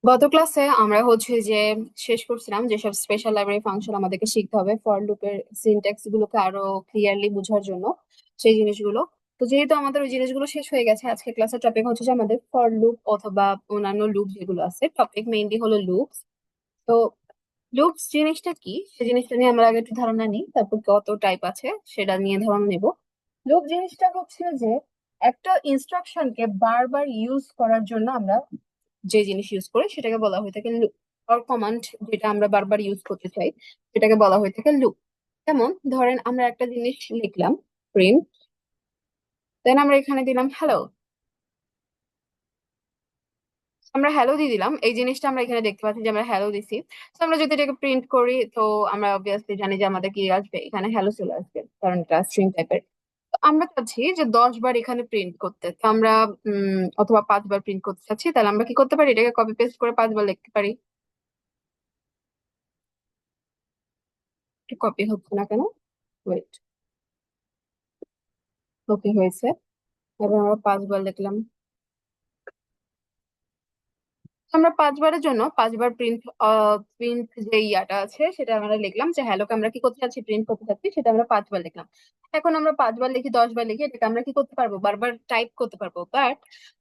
গত ক্লাসে আমরা হচ্ছে যে শেষ করছিলাম যেসব স্পেশাল লাইব্রেরি ফাংশন আমাদেরকে শিখতে হবে ফর লুপের সিনট্যাক্স গুলোকে আরো ক্লিয়ারলি বোঝার জন্য সেই জিনিসগুলো। তো যেহেতু আমাদের ওই জিনিসগুলো শেষ হয়ে গেছে, আজকে ক্লাসের টপিক হচ্ছে যে আমাদের ফর লুপ অথবা অন্যান্য লুপ যেগুলো আছে, টপিক মেইনলি হলো লুপ। তো লুপস জিনিসটা কি সেই জিনিসটা নিয়ে আমরা আগে একটু ধারণা নিই, তারপর কত টাইপ আছে সেটা নিয়ে ধারণা নেব। লুপ জিনিসটা হচ্ছে যে একটা ইনস্ট্রাকশনকে বারবার ইউজ করার জন্য আমরা যে জিনিস ইউজ করি সেটাকে বলা হয়ে থাকে লুপ। আর কমান্ড যেটা আমরা বারবার ইউজ করতে চাই সেটাকে বলা হয়ে থাকে লুপ। যেমন ধরেন আমরা একটা জিনিস লিখলাম প্রিন্ট, দেন আমরা এখানে দিলাম হ্যালো। আমরা হ্যালো দিয়ে দিলাম, এই জিনিসটা আমরা এখানে দেখতে পাচ্ছি যে আমরা হ্যালো দিছি। তো আমরা যদি এটাকে প্রিন্ট করি তো আমরা অবভিয়াসলি জানি যে আমাদের কি আসবে, এখানে হ্যালো চলে আসবে, কারণ এটা স্ট্রিং টাইপের। আমরা চাচ্ছি যে 10 বার এখানে প্রিন্ট করতে, তো আমরা অথবা 5 বার প্রিন্ট করতে চাচ্ছি, তাহলে আমরা কি করতে পারি, এটাকে কপি পেস্ট করে 5 বার লিখতে পারি। কপি হচ্ছে না কেন? ওয়েট, কপি হয়েছে। এবার আমরা 5 বার লিখলাম। আমরা 5 বারের জন্য 5 বার প্রিন্ট প্রিন্ট যে ইয়াটা আছে সেটা আমরা লিখলাম যে হ্যালোকে আমরা কি করতে চাচ্ছি, প্রিন্ট করতে চাচ্ছি, সেটা আমরা 5 বার লিখলাম। এখন আমরা 5 বার লিখি 10 বার লিখি, এটাকে আমরা কি করতে পারবো, বারবার টাইপ করতে পারবো। বাট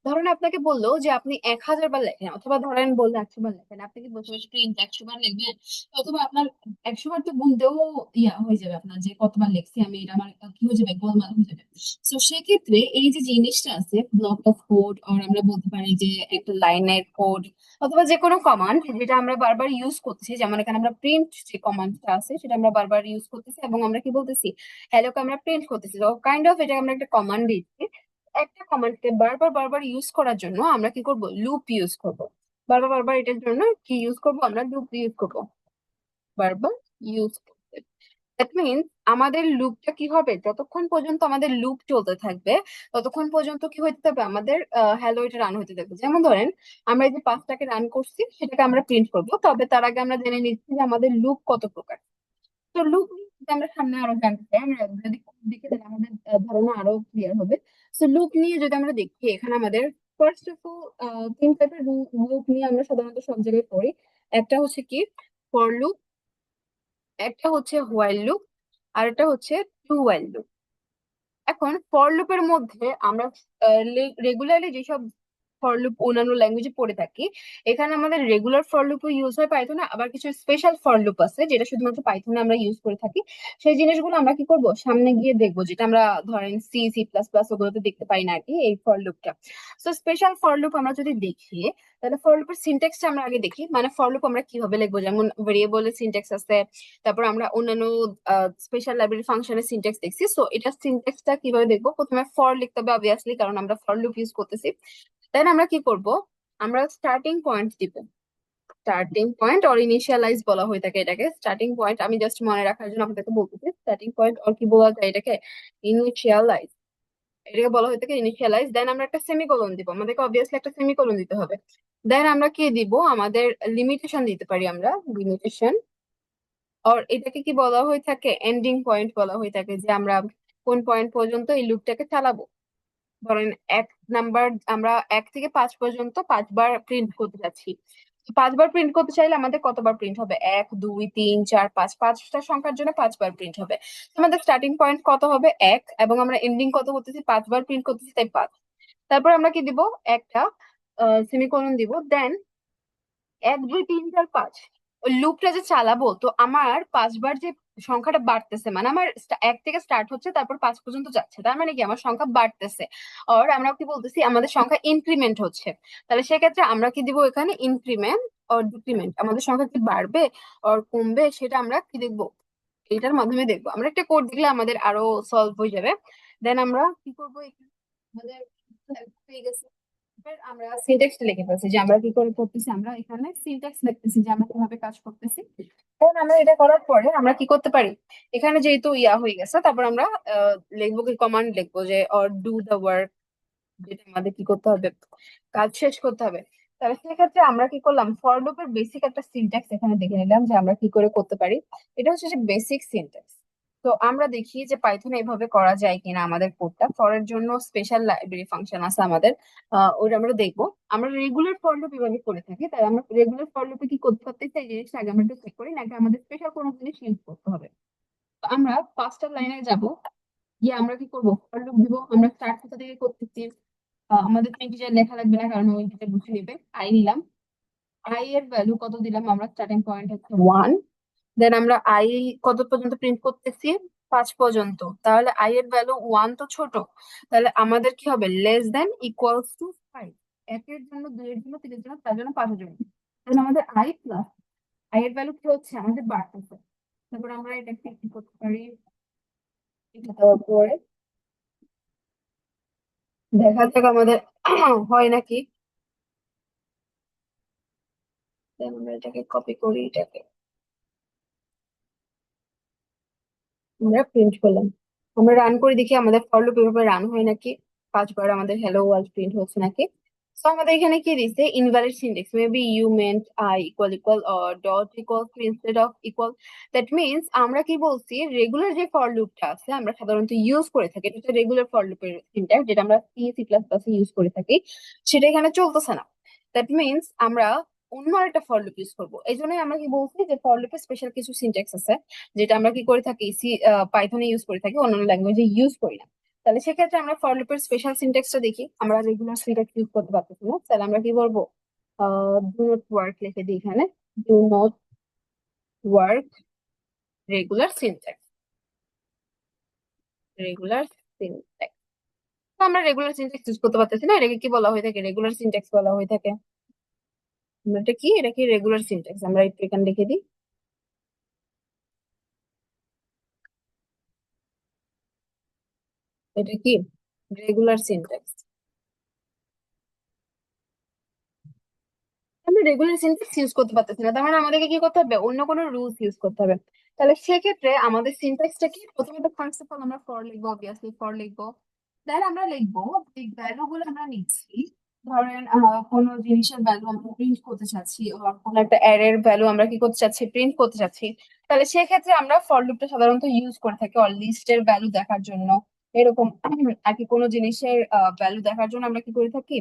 ধরেন আপনাকে বললো যে আপনি 1000 বার লেখেন, অথবা ধরেন বললো 100 বার লেখেন, আপনি কি বলতে পারবেন প্রিন্ট 100 বার লিখবেন? অথবা আপনার 100 বার তো গুনতেও ইয়া হয়ে যাবে, আপনার যে কতবার লিখছি আমি, এটা আমার কি হয়ে যাবে, গোলমাল হয়ে যাবে। তো সেক্ষেত্রে এই যে জিনিসটা আছে ব্লক অফ কোড, আর আমরা বলতে পারি যে একটা লাইনের কোড, অথবা যে কোনো কমান্ড যেটা আমরা বারবার ইউজ করতেছি, যেমন এখানে আমরা প্রিন্ট যে কমান্ডটা আছে সেটা আমরা বারবার ইউজ করতেছি, এবং আমরা কি বলতেছি, হ্যালোকে আমরা প্রিন্ট করতেছি, তো কাইন্ড অফ এটা আমরা একটা কমান্ড দিচ্ছি। একটা কমান্ডকে বারবার বারবার ইউজ করার জন্য আমরা কি করব, লুপ ইউজ করব। বারবার বারবার এটার জন্য কি ইউজ করব, আমরা লুপ ইউজ করব, বারবার ইউজ করতে। দ্যাট মিনস আমাদের লুপটা কি হবে, যতক্ষণ পর্যন্ত আমাদের লুপ চলতে থাকবে ততক্ষণ পর্যন্ত কি হইতে থাকবে, আমাদের হ্যালো এটা রান হতে থাকবে। যেমন ধরেন আমরা এই যে 5টাকে রান করছি সেটাকে আমরা প্রিন্ট করব, তবে তার আগে আমরা জেনে নিচ্ছি যে আমাদের লুপ কত প্রকার। তো লুপ যদি আমরা সামনে আরো জানতে চাই, আমরা যদি দিকে তাহলে আমাদের ধারণা আরো ক্লিয়ার হবে। তো লুপ নিয়ে যদি আমরা দেখি, এখানে আমাদের ফার্স্ট অফ অল 3 টাইপের লুপ নিয়ে আমরা সাধারণত সব জায়গায় পড়ি। একটা হচ্ছে কি, ফর লুপ, একটা হচ্ছে হোয়াইল লুপ, আর একটা হচ্ছে টু হোয়াইল লুপ। এখন ফর লুপের মধ্যে আমরা রেগুলারলি যেসব ফর লুপ অন্যান্য ল্যাঙ্গুয়েজে পড়ে থাকি, এখানে আমাদের রেগুলার ফর লুপও ইউজ হয় পাইথনে, আবার কিছু স্পেশাল ফর লুপ আছে যেটা শুধুমাত্র পাইথনে আমরা ইউজ করে থাকি। সেই জিনিসগুলো আমরা কি করব, সামনে গিয়ে দেখবো, যেটা আমরা ধরেন সি সি প্লাস প্লাস ওগুলোতে দেখতে পাই না আর কি, এই ফর লুপটা। তো স্পেশাল ফর লুপ আমরা যদি দেখি, তাহলে ফর লুপের সিনট্যাক্সটা আমরা আগে দেখি, মানে ফর লুপ আমরা কিভাবে লিখবো, যেমন ভেরিয়েবলের সিনট্যাক্স আছে, তারপর আমরা অন্যান্য স্পেশাল লাইব্রেরি ফাংশনের সিনট্যাক্স দেখছি। সো এটা সিনট্যাক্সটা কিভাবে দেখবো, প্রথমে ফর লিখতে হবে অবভিয়াসলি, কারণ আমরা ফর লুপ ইউজ করতেছি। দেন আমরা কি করব, আমরা স্টার্টিং পয়েন্ট দিব। স্টার্টিং পয়েন্ট অর ইনিশিয়ালাইজ বলা হয়ে থাকে এটাকে। স্টার্টিং পয়েন্ট আমি জাস্ট মনে রাখার জন্য আপনাদেরকে বলতেছি, স্টার্টিং পয়েন্ট অর কি বলা যায় এটাকে, ইনিশিয়ালাইজ, এটাকে বলা হয়ে থাকে ইনিশিয়ালাইজ। দেন আমরা একটা সেমিকোলন দিব, আমাদেরকে অবভিয়াসলি একটা সেমিকোলন দিতে হবে। দেন আমরা কি দিব, আমাদের লিমিটেশন দিতে পারি আমরা, লিমিটেশন। আর এটাকে কি বলা হয়ে থাকে, এন্ডিং পয়েন্ট বলা হয়ে থাকে, যে আমরা কোন পয়েন্ট পর্যন্ত এই লুপটাকে চালাবো। ধরেন 1 নাম্বার, আমরা 1 থেকে 5 পর্যন্ত 5 বার প্রিন্ট করতে যাচ্ছি। 5 বার প্রিন্ট করতে চাইলে আমাদের কতবার প্রিন্ট হবে, 1 2 3 4 5, 5টা সংখ্যার জন্য 5 বার প্রিন্ট হবে। তো আমাদের স্টার্টিং পয়েন্ট কত হবে, 1, এবং আমরা এন্ডিং কত করতেছি, 5 বার প্রিন্ট করতেছি, তাই 5। তারপর আমরা কি দিব, একটা সেমিকোলন দিব। দেন 1 2 3 4 5, ওই লুপটা যে চালাবো, তো আমার 5 বার যে সংখ্যাটা বাড়তেছে, মানে আমার 1 থেকে স্টার্ট হচ্ছে তারপর 5 পর্যন্ত যাচ্ছে, তার মানে কি আমার সংখ্যা বাড়তেছে। আর আমরা কি বলতেছি, আমাদের সংখ্যা ইনক্রিমেন্ট হচ্ছে। তাহলে সেক্ষেত্রে আমরা কি দিব, এখানে ইনক্রিমেন্ট আর ডিক্রিমেন্ট, আমাদের সংখ্যা কি বাড়বে আর কমবে সেটা আমরা কি দেখবো, এইটার মাধ্যমে দেখবো। আমরা একটা কোড দেখলে আমাদের আরো সলভ হয়ে যাবে। দেন আমরা কি করবো, এখানে আমাদের হয়ে গেছে। এবার আমরা সিনট্যাক্সটা লিখে ফেলছি, যে আমরা কি করে করতেছি, আমরা এখানে সিনট্যাক্স লিখতেছি যে আমরা কিভাবে কাজ করতেছি। এখন আমরা এটা করার পরে আমরা কি করতে পারি, এখানে যেহেতু ইয়া হয়ে গেছে, তারপর আমরা লিখবো কি, কমান্ড লিখবো যে অর ডু দ্য ওয়ার্ক, যেটা আমাদের কি করতে হবে, কাজ শেষ করতে হবে। তাহলে সেক্ষেত্রে আমরা কি করলাম, ফর লুপের বেসিক একটা সিনট্যাক্স এখানে দেখে নিলাম যে আমরা কি করে করতে পারি। এটা হচ্ছে যে বেসিক সিনট্যাক্স। তো আমরা দেখি যে পাইথনে এভাবে করা যায় কিনা আমাদের কোডটা। ফর এর জন্য স্পেশাল লাইব্রেরি ফাংশন আছে আমাদের, ওটা আমরা দেখবো। আমরা রেগুলার ফর লুপ এভাবে করে থাকি, তাই আমরা রেগুলার ফর লুপে কি করতে পারতেছি এই জিনিসটা আগে আমরা একটু চেক করি, নাকি আমাদের স্পেশাল কোনো জিনিস ইউজ করতে হবে। তো আমরা পাঁচটা লাইনে যাব, গিয়ে আমরা কি করবো, ফর লুপ দিব। আমরা স্টার্ট কোথা থেকে করতেছি, আমাদের তো ইন্টিজার লেখা লাগবে না, কারণ ওই ইন্টিজার বুঝে নিবে। আই নিলাম, আই এর ভ্যালু কত দিলাম, আমরা স্টার্টিং পয়েন্ট হচ্ছে 1। দেন আমরা আই কত পর্যন্ত প্রিন্ট করতেছি, 5 পর্যন্ত। তাহলে আই এর ভ্যালু 1 তো ছোট, তাহলে আমাদের কি হবে, লেস দেন ইকুয়ালস টু 5। একের জন্য, দুইয়ের জন্য, তিনের জন্য, চার জন্য, পাঁচের জন্য। তাহলে আমাদের আই প্লাস আই এর ভ্যালু কি হচ্ছে, আমাদের বাড়তেছে। তারপর আমরা এটাকে কি করতে পারি, এটা দেওয়ার পরে দেখা যাক আমাদের হয় নাকি। Then আমরা এটাকে কপি করি, এটাকে আমরা প্রিন্ট করলাম। আমরা রান করে দেখি আমাদের ফর লুপ এভাবে রান হয় নাকি, 5 বার আমাদের হ্যালো ওয়ার্ল্ড প্রিন্ট হচ্ছে নাকি। তো আমাদের এখানে কি দিছে, invalid syntax, maybe you meant I equal equal or dot equal instead of equal. That means আমরা কি বলছি, রেগুলার যে ফর লুপটা আছে আমরা সাধারণত ইউজ করে থাকি, এটা হচ্ছে রেগুলার ফর লুপের সিনট্যাক্স, যেটা আমরা C C plus plus use করে থাকি, সেটা এখানে চলতেছে না। দ্যাট মিনস আমরা অন্য একটা ফর লুপ ইউজ করবো। এই জন্যই আমরা কি বলছি যে ফর লুপে স্পেশাল কিছু সিনট্যাক্স আছে, যেটা আমরা কি করে থাকি, পাইথনে ইউজ করে থাকি, অন্যান্য ল্যাঙ্গুয়েজে ইউজ করি না। তাহলে সেক্ষেত্রে আমরা ফর লুপের স্পেশাল সিনট্যাক্সটা দেখি। আমরা রেগুলার সিনট্যাক্স ইউজ করতে পারতেছি না, তাহলে আমরা কি করবো, ডু নট ওয়ার্ক লিখে দিই এখানে, do not work regular syntax, regular syntax. আমরা রেগুলার সিনট্যাক্স ইউজ করতে পারতেছি না, এটাকে কি বলা হয়ে থাকে, রেগুলার সিনট্যাক্স বলা হয়ে থাকে। এটা কি, এটা কি রেগুলার সিনট্যাক্স, আমরা একটু এখানে লিখে দিই, এটা কি রেগুলার সিনট্যাক্স। আমরা রেগুলার সিনট্যাক্স ইউজ করতে পারতেছি না, তার মানে আমাদেরকে কি করতে হবে, অন্য কোনো রুলস ইউজ করতে হবে। তাহলে সেক্ষেত্রে আমাদের সিনট্যাক্সটা কি, প্রথমে তো ফার্স্ট অফ অল আমরা ফর লিখবো, অবভিয়াসলি ফর লিখবো। দেন আমরা লিখবো যে ভ্যালু গুলো আমরা নিচ্ছি। ধরেন কোনো জিনিসের ভ্যালু আমরা প্রিন্ট করতে চাচ্ছি, বা কোনো একটা অ্যারের ভ্যালু আমরা কি করতে চাচ্ছি, প্রিন্ট করতে চাচ্ছি। তাহলে সেক্ষেত্রে আমরা ফর লুপটা সাধারণত ইউজ করে থাকি অর লিস্টের ভ্যালু দেখার জন্য, এরকম আর কি। কোনো জিনিসের ভ্যালু দেখার জন্য আমরা কি করে থাকি,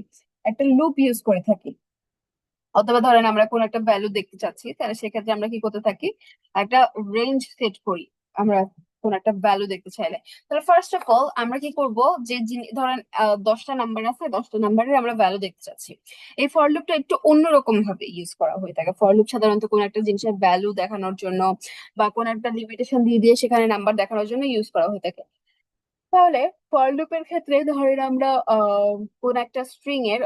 একটা লুপ ইউজ করে থাকি। অথবা ধরেন আমরা কোন একটা ভ্যালু দেখতে চাচ্ছি, তাহলে সেক্ষেত্রে আমরা কি করতে থাকি, একটা রেঞ্জ সেট করি। আমরা কোন একটা ভ্যালু দেখতে চাইলে, তাহলে ফার্স্ট অফ অল আমরা কি করব, যে ধরেন 10টা নাম্বার আছে, 10টা নাম্বারের আমরা ভ্যালু দেখতে চাচ্ছি। এই ফর লুপটা একটু অন্যরকম ভাবে ইউজ করা হয়ে থাকে। ফর লুপ সাধারণত কোন একটা জিনিসের ভ্যালু দেখানোর জন্য বা কোন একটা লিমিটেশন দিয়ে দিয়ে সেখানে নাম্বার দেখানোর জন্য ইউজ করা হয়ে থাকে। তাহলে ফর লুপের ক্ষেত্রে ধরেন আমরা কোন একটা স্ট্রিং এর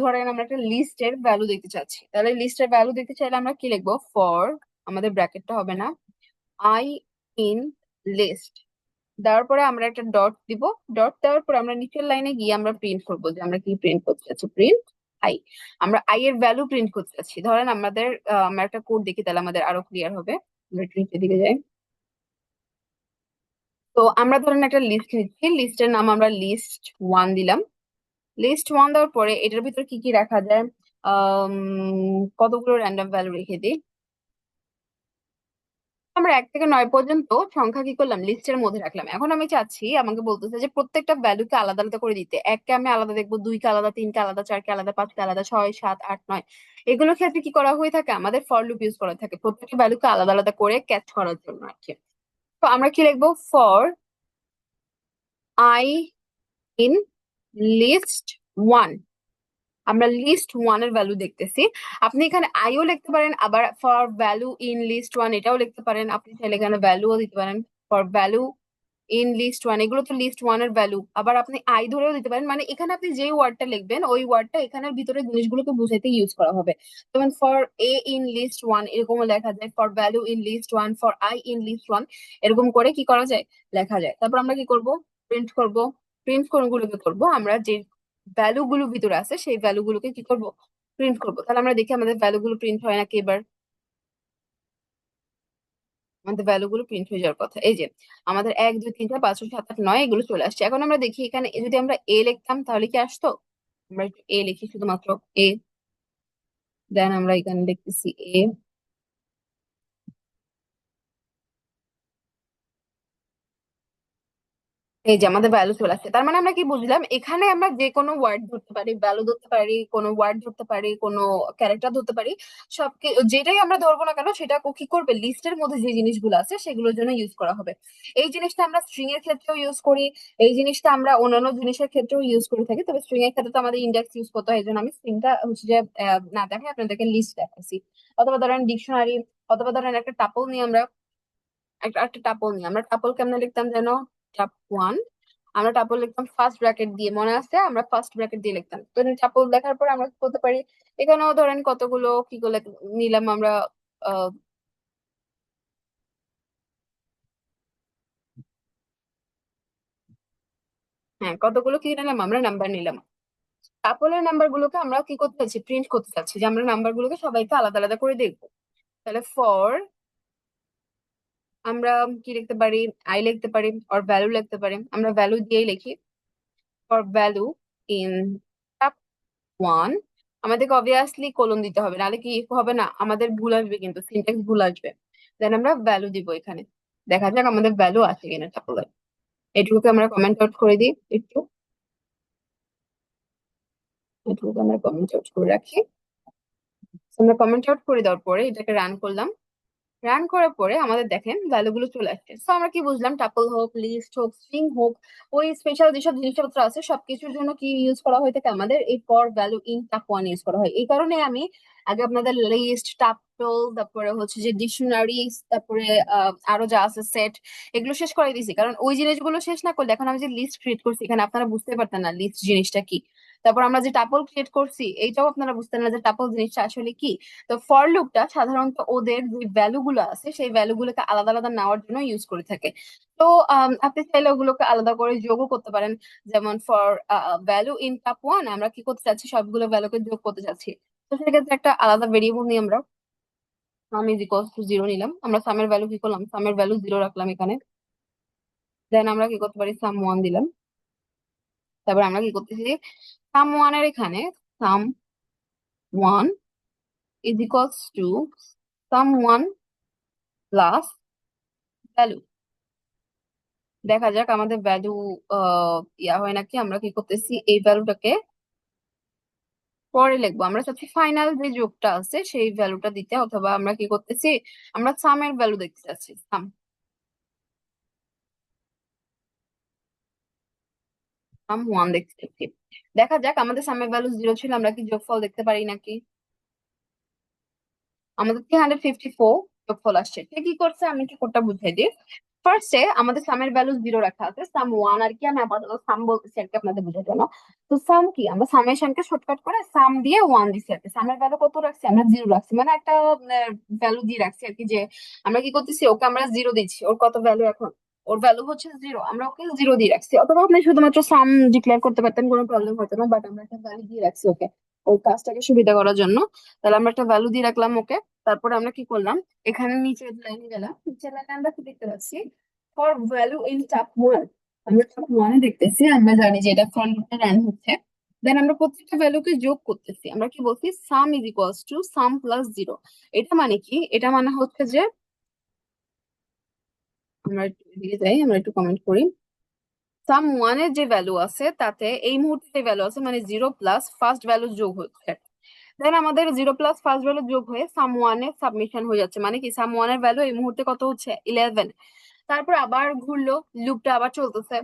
ধরেন আমরা একটা লিস্টের ভ্যালু দেখতে চাচ্ছি, তাহলে লিস্টের ভ্যালু দেখতে চাইলে আমরা কি লিখবো, ফর, আমাদের ব্র্যাকেটটা হবে না, আই ইন লিস্ট, দেওয়ার পরে আমরা একটা ডট দিব। ডট দেওয়ার পরে আমরা নিচের লাইনে গিয়ে আমরা প্রিন্ট করবো যে আমরা কি প্রিন্ট করতে চাচ্ছি, প্রিন্ট আই। আমরা আই এর ভ্যালু প্রিন্ট করতে চাচ্ছি। ধরেন আমাদের আমরা একটা কোড দেখি, তাহলে আমাদের আরো ক্লিয়ার হবে। আমরা একটু নিচের দিকে যাই। তো আমরা ধরেন একটা লিস্ট নিচ্ছি, লিস্টের নাম আমরা লিস্ট 1 দিলাম। লিস্ট 1 দেওয়ার পরে এটার ভিতর কি কি রাখা যায়, আম, কতগুলো র্যান্ডম ভ্যালু রেখে দিই। আমরা 1 থেকে 9 পর্যন্ত সংখ্যা কি করলাম, লিস্টের মধ্যে রাখলাম। এখন আমি চাচ্ছি, আমাকে বলতেছে যে প্রত্যেকটা ভ্যালুকে আলাদা আলাদা করে দিতে, 1কে আমি আলাদা দেখবো, 2কে আলাদা, 3কে আলাদা, 4কে আলাদা, 5কে আলাদা, 6, 7, 8, 9। এগুলোর ক্ষেত্রে কি করা হয়ে থাকে, আমাদের ফর লুপ ইউজ করা থাকে প্রত্যেকটা ভ্যালুকে আলাদা আলাদা করে ক্যাচ করার জন্য আর কি। তো আমরা কি লিখবো, ফর আই ইন লিস্ট 1, আমরা লিস্ট 1 এর ভ্যালু দেখতেছি। আপনি এখানে আইও লিখতে পারেন, আবার ফর ভ্যালু ইন লিস্ট 1 এটাও লিখতে পারেন। আপনি চাইলে এখানে ভ্যালুও দিতে পারেন, ফর ভ্যালু ইন লিস্ট 1, এগুলো তো লিস্ট 1 এর ভ্যালু। আবার আপনি আই ধরেও দিতে পারেন, মানে এখানে আপনি যে ওয়ার্ডটা লিখবেন ওই ওয়ার্ডটা এখানের ভিতরে জিনিসগুলোকে বুঝাইতে ইউজ করা হবে। যেমন ফর এ ইন লিস্ট 1 এরকমও লেখা যায়, for value in list 1, for I in list 1, এরকম করে কি করা যায়, লেখা যায়। তারপর আমরা কি করব, প্রিন্ট করব। প্রিন্ট কোনগুলোকে করব, আমরা যে ভ্যালু গুলো ভিতরে আছে সেই ভ্যালু গুলোকে কি করব, প্রিন্ট করব। তাহলে আমরা দেখি আমাদের ভ্যালু গুলো প্রিন্ট হয় নাকি এবার। আমাদের ভ্যালু গুলো প্রিন্ট হয়ে যাওয়ার কথা, এই যে আমাদের 1, 2, 3, 4, 5, 6, 7, 8, 9 এগুলো চলে আসছে। এখন আমরা দেখি এখানে যদি আমরা এ লিখতাম তাহলে কি আসতো, আমরা একটু এ লিখি, শুধুমাত্র এ। দেন আমরা এখানে লিখতেছি এ। এই যে আমাদের ভ্যালু চলে আসছে, তার মানে আমরা কি বুঝলাম, এখানে আমরা যে কোনো ওয়ার্ড ধরতে পারি, ভ্যালু ধরতে পারি, কোনো ওয়ার্ড ধরতে পারি, কোনো ক্যারেক্টার ধরতে পারি, যেটাই আমরা ধরবো না কেন সেটা কি করবে, লিস্টের মধ্যে যে জিনিসগুলো আছে সেগুলোর জন্য ইউজ করা হবে। এই জিনিসটা আমরা স্ট্রিং এর ক্ষেত্রেও ইউজ করি, এই জিনিসটা আমরা অন্যান্য জিনিসের ক্ষেত্রেও ইউজ করে থাকি, তবে স্ট্রিং এর ক্ষেত্রে তো আমাদের ইন্ডেক্স ইউজ করতে হয়, এই জন্য আমি স্ট্রিংটা হচ্ছে যে না দেখে আপনাদেরকে লিস্ট দেখাচ্ছি। অথবা ধরেন ডিকশনারি, অথবা ধরেন একটা টাপল নিয়ে আমরা, একটা একটা টাপল নিয়ে আমরা টাপল কেমনে লিখতাম যেন, টাপ ওয়ান, আমরা টাপল লিখতাম ফার্স্ট ব্র্যাকেট দিয়ে, মনে আছে আমরা ফার্স্ট ব্র্যাকেট দিয়ে লিখতাম। তো টাপল লেখার পর আমরা কি করতে পারি, এখানেও ধরেন কতগুলো কি করে নিলাম আমরা, আহ হ্যাঁ কতগুলো কি নিলাম আমরা, নাম্বার নিলাম। টাপলের নাম্বার গুলোকে আমরা কি করতে চাচ্ছি, প্রিন্ট করতে চাচ্ছি, যে আমরা নাম্বার গুলোকে সবাইকে আলাদা আলাদা করে দেখবো। তাহলে ফর, আমরা কি লিখতে পারি, আই লিখতে পারি, আর ভ্যালু লিখতে পারি, আমরা ভ্যালু দিয়েই লিখি। ফর ভ্যালু ইন ওয়ান, আমাদেরকে অবভিয়াসলি কোলন দিতে হবে, নাহলে কি হবে না, আমাদের ভুল আসবে, কিন্তু সিনট্যাক্স ভুল আসবে। দেন আমরা ভ্যালু দিব এখানে, দেখা যাক আমাদের ভ্যালু আছে কিনা টাপলের। এটুকুকে আমরা কমেন্ট আউট করে দিই একটু, এটুকুকে আমরা কমেন্ট আউট করে রাখি। আমরা কমেন্ট আউট করে দেওয়ার পরে এটাকে রান করলাম। রান করার পরে আমাদের দেখেন ভ্যালু গুলো চলে আসছে। তো আমরা কি বুঝলাম, টাপল হোক, লিস্ট হোক, স্ট্রিং হোক, ওই স্পেশাল যেসব জিনিসপত্র আছে সবকিছুর জন্য কি ইউজ করা হয়ে থাকে, আমাদের এই ফর ভ্যালু ইন টাপ ওয়ান ইউজ করা হয়। এই কারণে আমি আগে আপনাদের লিস্ট, টাপল, তারপরে হচ্ছে যে ডিকশনারি, তারপরে আরো যা আছে সেট, এগুলো শেষ করে দিয়েছি, কারণ ওই জিনিসগুলো শেষ না করলে এখন আমি যে লিস্ট ক্রিয়েট করছি এখানে আপনারা বুঝতে পারতেন না লিস্ট জিনিসটা কি। তারপর আমরা যে টাপল ক্রিয়েট করছি এইটাও আপনারা বুঝতেন না যে টাপল জিনিসটা আসলে কি। তো ফর লুপটা সাধারণত ওদের যে ভ্যালু গুলো আছে সেই ভ্যালু গুলোকে আলাদা আলাদা নেওয়ার জন্য ইউজ করে থাকে। তো আপনি চাইলে ওগুলোকে আলাদা করে যোগও করতে পারেন। যেমন ফর ভ্যালু ইন টাপ ওয়ান আমরা কি করতে চাচ্ছি, সবগুলো ভ্যালুকে যোগ করতে চাচ্ছি। তো সেক্ষেত্রে একটা আলাদা ভেরিয়েবল নিয়ে আমরা সাম ইজ ইকুয়ালস টু জিরো নিলাম, আমরা সামের ভ্যালু কি করলাম, সামের ভ্যালু জিরো রাখলাম এখানে। দেন আমরা কি করতে পারি, সাম ওয়ান দিলাম। তারপর আমরা কি করতেছি, সাম ওয়ানের এখানে sum one is equals to sum one plus value. দেখা যাক আমাদের ভ্যালু ইয়া হয় নাকি। আমরা কি করতেছি, এই ভ্যালুটাকে পরে লিখবো, আমরা চাচ্ছি ফাইনাল যে যোগটা আছে সেই ভ্যালুটা দিতে, অথবা আমরা কি করতেছি, আমরা সামের ভ্যালু দেখতে চাচ্ছি, সাম, সাম ওয়ান দেখতে চাচ্ছি। দেখা যাক আমাদের সামের ভ্যালু জিরো ছিল, আমরা কি যোগফল দেখতে পারি নাকি। আমাদের 354 যোগফল আসছে। সে কি করছে আমি কি কোডটা বুঝাই দিই। ফার্স্টে আমাদের সামের ভ্যালু জিরো রাখা আছে, সাম ওয়ান আর কি, আমি আপাতত সাম বলতেছি আর কি আপনাদের বোঝার জন্য। তো সাম কি, আমরা সামেশনকে শর্টকাট করে সাম দিয়ে ওয়ান দিচ্ছি আর কি। সামের ভ্যালু কত রাখছি, আমরা জিরো রাখছি, মানে একটা ভ্যালু দিয়ে রাখছি আর কি, যে আমরা কি করতেছি, ওকে আমরা জিরো দিচ্ছি, ওর কত ভ্যালু এখন, ওর ভ্যালু হচ্ছে জিরো, আমরা ওকে জিরো দিয়ে রাখছি। অথবা আপনি শুধুমাত্র সাম ডিক্লেয়ার করতে পারতেন, কোনো প্রবলেম হতো না, বাট আমরা একটা ভ্যালু দিয়ে রাখছি ওকে, ওই কাজটাকে সুবিধা করার জন্য। তাহলে আমরা একটা ভ্যালু দিয়ে রাখলাম ওকে। তারপরে আমরা কি করলাম, এখানে নিচের লাইনে গেলাম, নিচের লাইনে আমরা কি দেখতে পাচ্ছি, ফর ভ্যালু ইন টাপ ওয়ান, আমরা টাপ ওয়ানে দেখতেছি, আমরা জানি যে এটা ফর লুপটা রান হচ্ছে। দেন আমরা প্রত্যেকটা ভ্যালুকে যোগ করতেছি, আমরা কি বলছি, সাম is equals to some plus zero. এটা মানে কি, এটা মানে হচ্ছে যে, আমরা একটু এদিকে যাই, আমরা একটু কমেন্ট করি। সাম ওয়ানের যে ভ্যালু আছে তাতে এই মুহূর্তে যে ভ্যালু আছে মানে জিরো প্লাস ফার্স্ট ভ্যালু যোগ হচ্ছে। দেন আমাদের জিরো প্লাস ফার্স্ট ভ্যালু যোগ হয়ে সাম ওয়ানে সাবমিশন হয়ে যাচ্ছে, মানে কি সাম ওয়ানের ভ্যালু এই মুহূর্তে কত হচ্ছে, 11। তারপর আবার ঘুরলো, লুপটা আবার চলতেছে,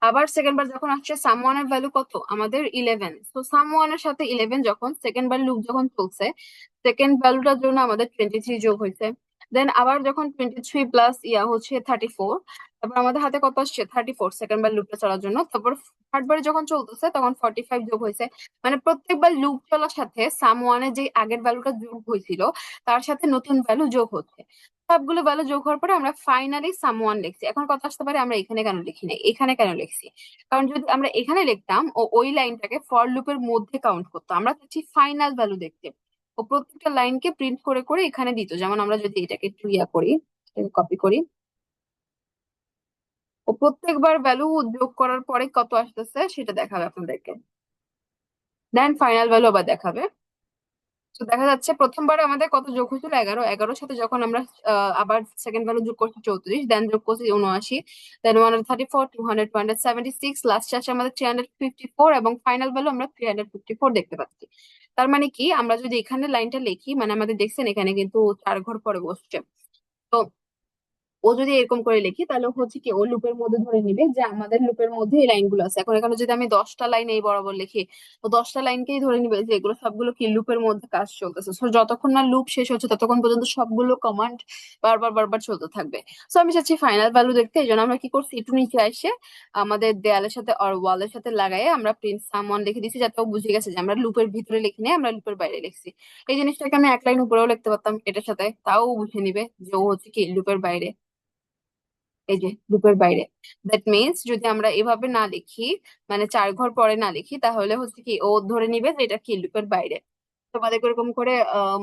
আবার সেকেন্ড বার যখন আসছে সাম ওয়ানের ভ্যালু কত আমাদের 11। তো সাম ওয়ানের সাথে 11 যখন সেকেন্ড বার লুপ যখন চলছে, সেকেন্ড ভ্যালুটার জন্য আমাদের 23 যোগ হয়েছে। দেন আবার যখন 23 প্লাস ইয়া হচ্ছে 34, তারপর আমাদের হাতে কত আসছে 34 সেকেন্ড বার লুপটা চলার জন্য। তারপর থার্ড বারে যখন চলতেছে তখন 45 যোগ হয়েছে। মানে প্রত্যেকবার লুপ চলার সাথে সাম ওয়ানের যে আগের ভ্যালুটা যোগ হয়েছিল তার সাথে নতুন ভ্যালু যোগ হচ্ছে। সবগুলো ভ্যালু যোগ হওয়ার পরে আমরা ফাইনালি সাম ওয়ান লিখছি। এখন কথা আসতে পারে আমরা এখানে কেন লিখি নাই, এখানে কেন লিখছি, কারণ যদি আমরা এখানে লিখতাম ও ওই লাইনটাকে ফর লুপের মধ্যে কাউন্ট করতো, আমরা চাচ্ছি ফাইনাল ভ্যালু দেখতে। ও প্রত্যেকটা লাইনকে প্রিন্ট করে করে এখানে দিত। যেমন আমরা যদি এটাকে একটু ইয়া করি, কপি করি, ও প্রত্যেকবার ভ্যালু যোগ করার পরে কত আসতেছে সেটা দেখাবে আপনাদেরকে, দেন ফাইনাল ভ্যালু আবার দেখাবে। তো দেখা যাচ্ছে প্রথমবার আমাদের কত যোগ হয়েছিল, 11, 11-র সাথে যখন আমরা আবার সেকেন্ড ভ্যালু যোগ করছি 34, দেন যোগ করছি 79, দেন 134, 200, 276, লাস্ট আসে আমাদের 354, এবং ফাইনাল ভ্যালু আমরা 354 দেখতে পাচ্ছি। তার মানে কি, আমরা যদি এখানে লাইনটা লিখি, মানে আমাদের দেখছেন এখানে কিন্তু 4 ঘর পরে বসছে। তো ও যদি এরকম করে লিখি, তাহলে হচ্ছে কি ও লুপের মধ্যে ধরে নিবে যে আমাদের লুপের মধ্যে এই লাইনগুলো আছে। এখন এখানে যদি আমি 10টা লাইন এই বরাবর লিখি, তো 10টা লাইনকেই ধরে নিবে যে এগুলো সবগুলো কি লুপের মধ্যে কাজ চলতেছে। তো যতক্ষণ না লুপ শেষ হচ্ছে ততক্ষণ পর্যন্ত সবগুলো কমান্ড বারবার বারবার চলতে থাকবে। তো আমি চাচ্ছি ফাইনাল ভ্যালু দেখতে, এই জন্য আমরা কি করছি, একটু নিচে এসে আমাদের দেয়ালের সাথে আর ওয়ালের সাথে লাগাই আমরা প্রিন্ট সামওয়ান লিখে দিচ্ছি, যাতে ও বুঝে গেছে যে আমরা লুপের ভিতরে লিখি নাই, আমরা লুপের বাইরে লিখছি। এই জিনিসটাকে আমি 1 লাইন উপরেও লিখতে পারতাম এটার সাথে, তাও ও বুঝে নিবে যে ও হচ্ছে কি লুপের বাইরে। এই যে লুপের বাইরে, দ্যাট মিনস যদি আমরা এভাবে না লিখি, মানে 4 ঘর পরে না লিখি, তাহলে হচ্ছে কি ও ধরে নিবে যে এটা কি লুপের বাইরে। তোমাদের এরকম করে